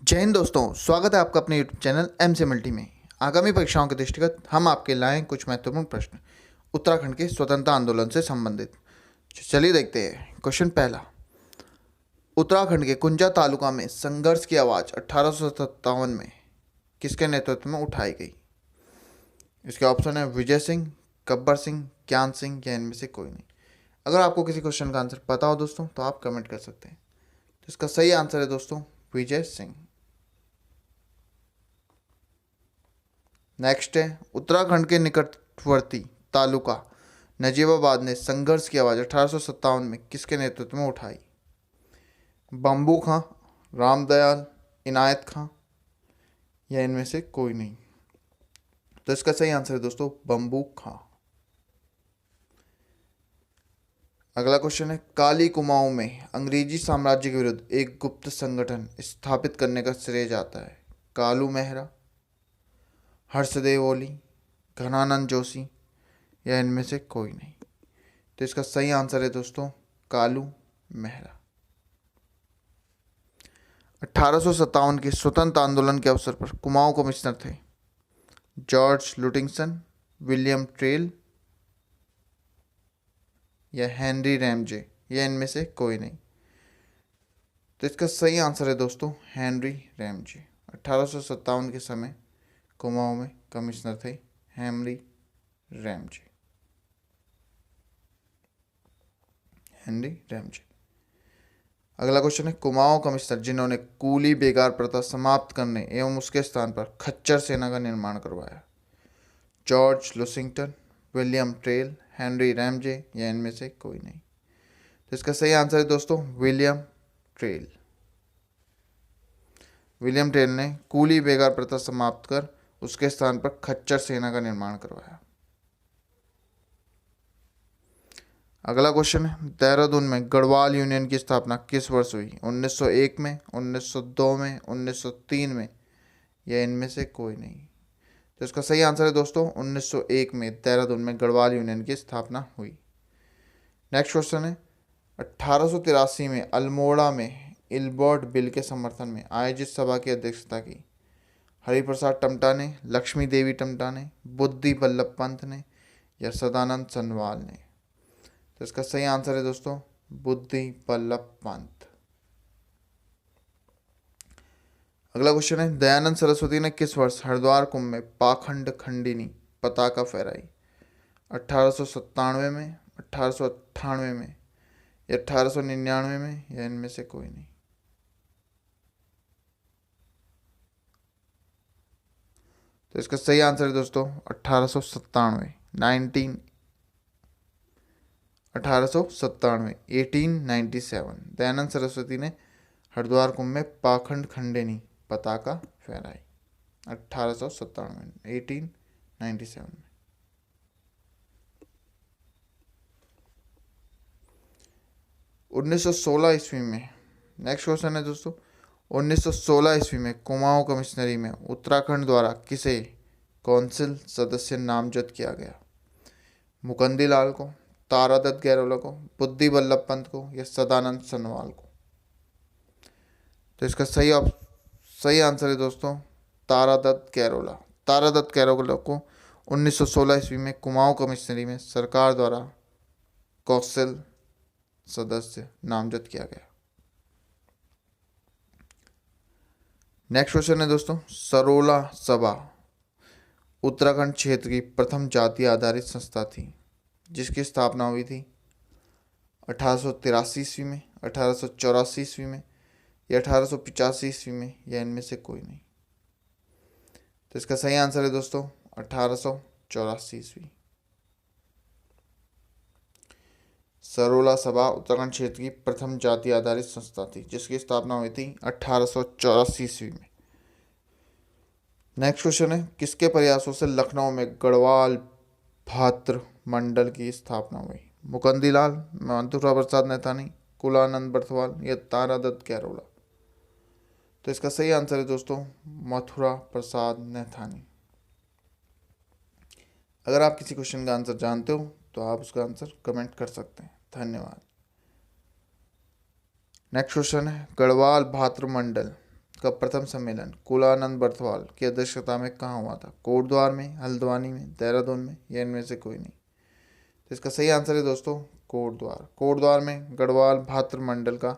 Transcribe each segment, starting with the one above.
जय हिंद दोस्तों, स्वागत है आपका अपने यूट्यूब चैनल एम से मल्टी में। आगामी परीक्षाओं के दृष्टिगत हम आपके लाए हैं कुछ महत्वपूर्ण प्रश्न उत्तराखंड के स्वतंत्रता आंदोलन से संबंधित। चलिए देखते हैं। क्वेश्चन पहला, उत्तराखंड के कुंजा तालुका में संघर्ष की आवाज़ 1857 में किसके नेतृत्व में उठाई गई? इसके ऑप्शन है विजय सिंह, गब्बर सिंह, ज्ञान सिंह या इनमें से कोई नहीं। अगर आपको किसी क्वेश्चन का आंसर पता हो दोस्तों तो आप कमेंट कर सकते हैं। तो इसका सही आंसर है दोस्तों विजय सिंह। नेक्स्ट है, उत्तराखंड के निकटवर्ती तालुका नजीबाबाद ने संघर्ष की आवाज़ 1857 में किसके नेतृत्व में उठाई? बम्बू खां, रामदयाल, इनायत खां या इनमें से कोई नहीं। तो इसका सही आंसर है दोस्तों बम्बू खां। अगला क्वेश्चन है, काली कुमाऊं में अंग्रेजी साम्राज्य के विरुद्ध एक गुप्त संगठन स्थापित करने का श्रेय जाता है? कालू मेहरा, हर्षदेव ओली, घनानंद जोशी या इनमें से कोई नहीं। तो इसका सही आंसर है दोस्तों कालू मेहरा। 1857 के स्वतंत्र आंदोलन के अवसर पर कुमाऊं कमिश्नर थे जॉर्ज लुटिंगसन, विलियम ट्रेल या हेनरी रैमजे या इनमें से कोई नहीं। तो इसका सही आंसर है दोस्तों हेनरी रैमजे। 1857 के समय कुमाऊं में कमिश्नर थे हेनरी रैमजे। Henry Ramsay. अगला क्वेश्चन है, कुमाऊं कमिश्नर जिन्होंने कूली बेगार प्रथा समाप्त करने एवं उसके स्थान पर खच्चर सेना का निर्माण करवाया? George Lushington, William trail, Henry Ramsay या इनमें से कोई नहीं। तो इसका सही आंसर है दोस्तों विलियम ट्रेल। विलियम ट्रेल ने कूली बेगार प्रथा समाप्त कर उसके स्थान पर खच्चर सेना का निर्माण करवाया। अगला क्वेश्चन है, देहरादून में गढ़वाल यूनियन की स्थापना किस वर्ष हुई? 1901 में, 1902 में, 1903 में या इनमें से कोई नहीं। तो इसका सही आंसर है दोस्तों 1901 में देहरादून में गढ़वाल यूनियन की स्थापना हुई। नेक्स्ट क्वेश्चन है, 1883 में अल्मोड़ा में इल्बर्ट बिल के समर्थन में आयोजित सभा की अध्यक्षता की हरिप्रसाद टमटा ने, लक्ष्मी देवी टमटा ने, बुद्धि बल्लभ पंत ने या सदानंद सनवाल ने? तो इसका सही आंसर है दोस्तों बुद्धि बल्लभ पंत। अगला क्वेश्चन है, दयानंद सरस्वती ने किस वर्ष हरिद्वार कुंभ में पाखंड खंडिनी पताका फहराई? 1897 में, 1898 में या 1899 में या इनमें से कोई नहीं। तो इसका सही आंसर है दोस्तों 1897, 1897। दयानंद सरस्वती ने हरिद्वार कुंभ में पाखंड खंडिनी पताका फहराई 1897, 1897 में। उन्नीस ईस्वी में, नेक्स्ट क्वेश्चन है दोस्तों, 1916 ईस्वी में कुमाऊं कमिश्नरी में उत्तराखंड द्वारा किसे कौंसिल सदस्य नामजद किया गया? मुकंदी लाल को, तारादत्त गैरोला को, बुद्धि बल्लभ पंत को या सदानंद सनवाल को? तो इसका सही आंसर है दोस्तों तारादत्त गैरोला। तारादत्त गैरोला को 1916 ईस्वी में कुमाऊं कमिश्नरी में सरकार द्वारा कौंसिल सदस्य नामजद किया गया। नेक्स्ट क्वेश्चन है दोस्तों, सरोला सभा उत्तराखंड क्षेत्र की प्रथम जाति आधारित संस्था थी जिसकी स्थापना हुई थी 1883 ईस्वी में, 1884 ईस्वी में या 1885 ईस्वी में या इनमें से कोई नहीं। तो इसका सही आंसर है दोस्तों 1884 ईस्वी। सरोला सभा उत्तराखंड क्षेत्र की प्रथम जाति आधारित संस्था थी जिसकी स्थापना हुई थी 1884 ईस्वी में। नेक्स्ट क्वेश्चन है, किसके प्रयासों से लखनऊ में गढ़वाल भातृ मंडल की स्थापना हुई? मुकंदी लाल, मथुरा प्रसाद नैथानी, कुलानंद बर्थवाल या तारादत्त गैरोला? तो इसका सही आंसर है दोस्तों मथुरा प्रसाद नैथानी। अगर आप किसी क्वेश्चन का आंसर जानते हो तो आप उसका आंसर कमेंट कर सकते हैं। धन्यवाद। नेक्स्ट क्वेश्चन है, गढ़वाल भातृमंडल का प्रथम सम्मेलन कुलानंद बर्थवाल की अध्यक्षता में कहाँ हुआ था? कोटद्वार में, हल्द्वानी में, देहरादून में, या इनमें से कोई नहीं। तो इसका सही आंसर है दोस्तों कोटद्वार। कोटद्वार में गढ़वाल भात्र मंडल का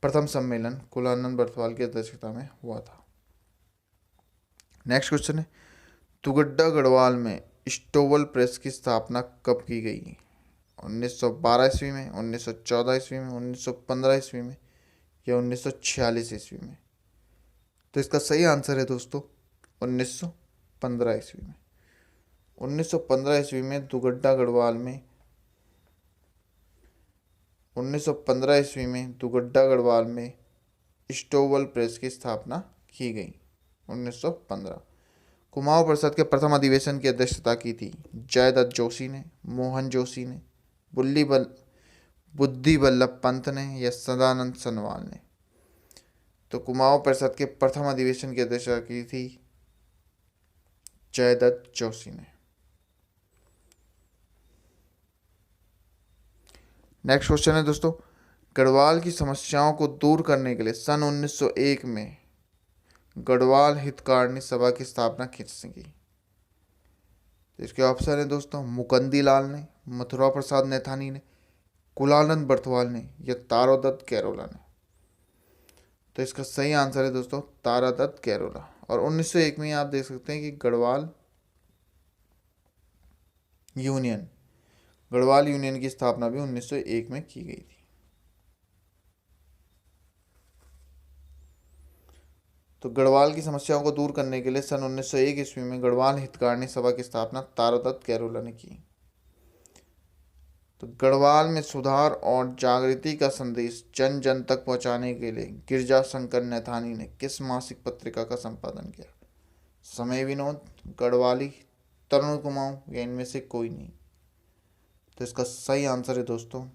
प्रथम सम्मेलन कुलानंद बर्थवाल की अध्यक्षता में हुआ था। नेक्स्ट क्वेश्चन है, तुगड्डा गढ़वाल में स्टोवल प्रेस की स्थापना कब की गई? 1912 ईस्वी में, 1914 ईस्वी में, 1915 ईस्वी में, या 1946 ईस्वी में? तो इसका सही आंसर है दोस्तों 1915 ईस्वी में। 1915 ईस्वी में दुगड्डा गढ़वाल में 1915 ईस्वी में दुगड्डा गढ़वाल में स्टोवल प्रेस की स्थापना की गई। 1915। कुमाऊं परिषद के प्रथम अधिवेशन की अध्यक्षता की थी जयदत्त जोशी ने, मोहन जोशी ने, बुद्धि वल्लभ पंत ने, या सदानंद सनवाल ने? तो कुमाऊं परिषद के प्रथम अधिवेशन की अध्यक्षता की थी जयदत्त जोशी ने। नेक्स्ट क्वेश्चन है दोस्तों, गढ़वाल की समस्याओं को दूर करने के लिए सन 1901 में गढ़वाल हितकारिणी सभा की स्थापना किसने की? तो इसके ऑप्शन है दोस्तों मुकंदी लाल ने, मथुरा प्रसाद नैथानी ने, कुलानंद बर्थवाल ने, या तारादत्त कैरोला ने? तो इसका सही आंसर है दोस्तों तारादत्त कैरोला। और 1901 में आप देख सकते हैं कि गढ़वाल यूनियन की स्थापना भी 1901 में की गई थी। तो गढ़वाल की समस्याओं को दूर करने के लिए सन 1901 ईस्वी में गढ़वाल हितकारिणी सभा की स्थापना तारादत्त कैरोला ने की। तो गढ़वाल में सुधार और जागृति का संदेश जन जन तक पहुंचाने के लिए गिरजा शंकर नैथानी ने किस मासिक पत्रिका का संपादन किया? समय विनोद, गढ़वाली, तरुण कुमाऊं, या इनमें से कोई नहीं? तो इसका सही आंसर है दोस्तों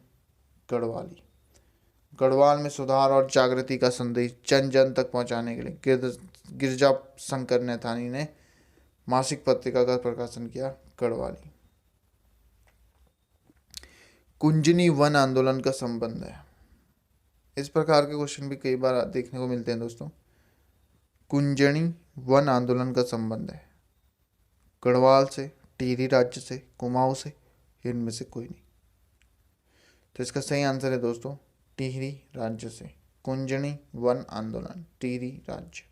गढ़वाली। गढ़वाल में सुधार और जागृति का संदेश जन जन तक पहुंचाने के लिए गिरजा शंकर नैथानी ने मासिक पत्रिका का प्रकाशन किया गढ़वाली। कुंजनी वन आंदोलन का संबंध है। इस प्रकार के क्वेश्चन भी कई बार देखने को मिलते हैं दोस्तों। कुंजनी वन आंदोलन का संबंध है गढ़वाल से, टिहरी राज्य से, कुमाऊं से, इनमें से कोई नहीं? तो इसका सही आंसर है दोस्तों टिहरी राज्य से। कुंजनी वन आंदोलन टिहरी राज्य।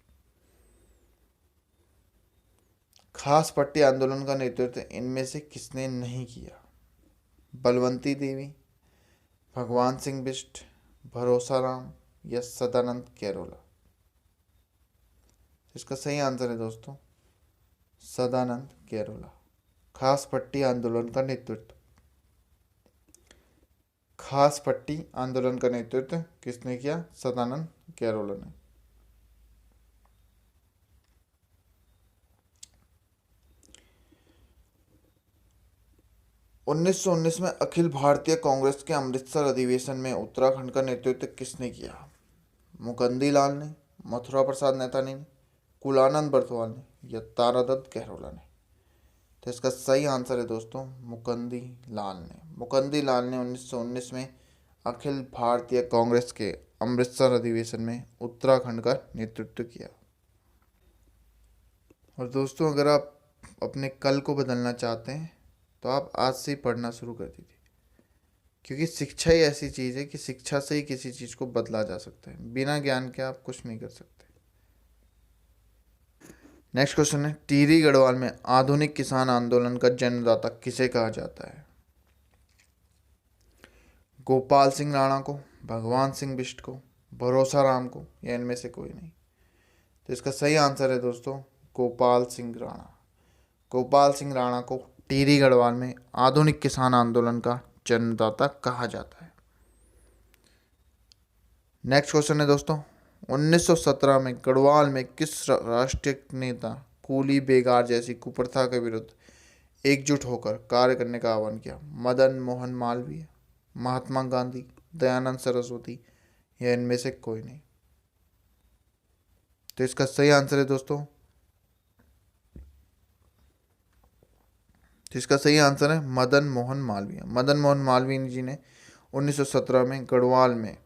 खास पट्टी आंदोलन का नेतृत्व इनमें से किसने नहीं किया? बलवंती देवी, भगवान सिंह बिष्ट, भरोसा राम, या सदानंद कैरोला? इसका सही आंसर है दोस्तों सदानंद कैरोला। खास पट्टी आंदोलन का नेतृत्व किसने किया? सदानंद कैरोला ने। उन्नीस में अखिल भारतीय कांग्रेस के अमृतसर अधिवेशन में उत्तराखंड का नेतृत्व किसने किया? मुकंदी लाल ने, मथुरा प्रसाद नैथानी ने, कुलानंद बर्थवाल ने, या तारादत्त कैरोला ने? तो इसका सही आंसर है दोस्तों मुकंदी लाल ने। मुकंदी लाल ने 1919 में अखिल भारतीय कांग्रेस के अमृतसर अधिवेशन में उत्तराखंड का नेतृत्व किया। और दोस्तों अगर आप अपने कल को बदलना चाहते हैं तो आप आज से ही पढ़ना शुरू कर दीजिए, क्योंकि शिक्षा ही ऐसी चीज़ है कि शिक्षा से ही किसी चीज़ को बदला जा सकता है। बिना ज्ञान के आप कुछ नहीं कर सकते। नेक्स्ट क्वेश्चन है, टिहरी गढ़वाल में आधुनिक किसान आंदोलन का जन्मदाता किसे कहा जाता है? गोपाल सिंह राणा को, भगवान सिंह बिष्ट को, भरोसा राम को, या इनमें से कोई नहीं? तो इसका सही आंसर है दोस्तों गोपाल सिंह राणा। गोपाल सिंह राणा को टिहरी गढ़वाल में आधुनिक किसान आंदोलन का जन्मदाता कहा जाता है। नेक्स्ट क्वेश्चन है दोस्तों, 1917 में गढ़वाल में किस राष्ट्रीय नेता कूली बेगार जैसी कुप्रथा के विरुद्ध एकजुट होकर कार्य करने का आह्वान किया? मदन मोहन मालवीय, महात्मा गांधी, दयानंद सरस्वती, या इनमें से कोई नहीं? तो इसका सही आंसर है दोस्तों मदन मोहन मालवीय। मदन मोहन मालवीय जी ने 1917 में गढ़वाल में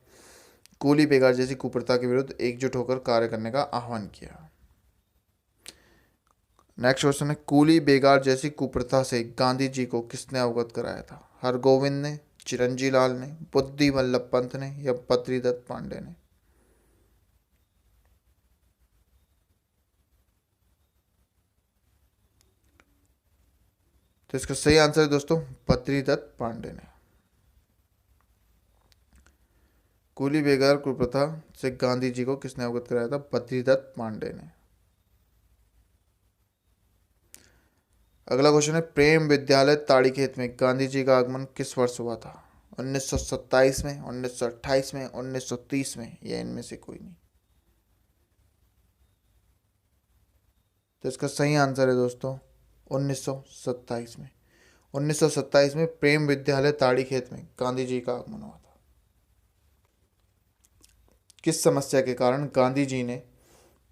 कूली बेगार जैसी कुप्रथा के विरुद्ध एकजुट होकर कार्य करने का आह्वान किया। नेक्स्ट क्वेश्चन है, कूली बेगार जैसी कुप्रथा से गांधी जी को किसने अवगत कराया था? हरगोविंद ने, चिरंजी लाल ने, बुद्धि वल्लभ पंत ने या बद्रीदत्त पांडे ने? तो इसका सही आंसर है दोस्तों बद्रीदत्त पांडे ने। कूली बेगार कुप्रथा से गांधी जी को किसने अवगत कराया था? बद्रीदत्त पांडे ने। अगला क्वेश्चन है, प्रेम विद्यालय ताड़ीखेत में गांधी जी का आगमन किस वर्ष हुआ था? 1927 में, 1928 में, 1930 में या इनमें से कोई नहीं? तो इसका सही आंसर है दोस्तों 1927 में। 1927 में प्रेम विद्यालय ताड़ीखेत में गांधी जी का आगमन हुआ था। किस समस्या के कारण गांधी जी ने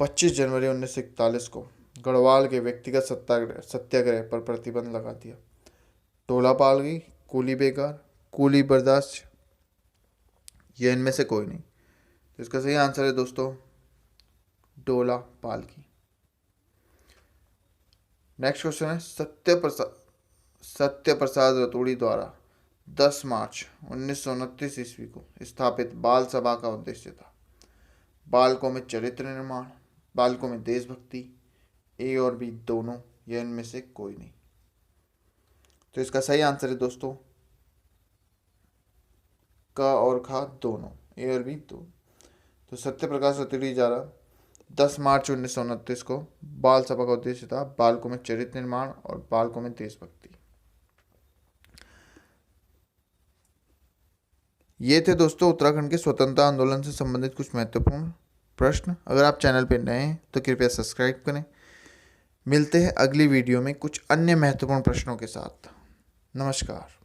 25 जनवरी 1941 को गढ़वाल के व्यक्तिगत सत्याग्रह पर प्रतिबंध लगा दिया? टोला पालगी, कूली बेगार, कूली बर्दाश्त या इनमें से कोई नहीं? तो इसका सही आंसर है दोस्तों डोला पालगी। नेक्स्ट क्वेश्चन है, सत्य प्रसाद रतूड़ी द्वारा 10 मार्च 1929 ईस्वी को स्थापित बाल सभा का उद्देश्य था? बालकों में चरित्र निर्माण, बालकों में देशभक्ति, ए और बी दोनों या इनमें से कोई नहीं? तो इसका सही आंसर है दोस्तों क और खा दोनों, ए और बी दोनों। तो सत्य प्रकाश रतूड़ी द्वारा 10 मार्च 1929 को बाल सभा का उद्देश्य था बालकों में चरित्र निर्माण और बालकों में देशभक्ति। ये थे दोस्तों उत्तराखंड के स्वतंत्रता आंदोलन से संबंधित कुछ महत्वपूर्ण प्रश्न। अगर आप चैनल पर नए हैं तो कृपया सब्सक्राइब करें। मिलते हैं अगली वीडियो में कुछ अन्य महत्वपूर्ण प्रश्नों के साथ। नमस्कार।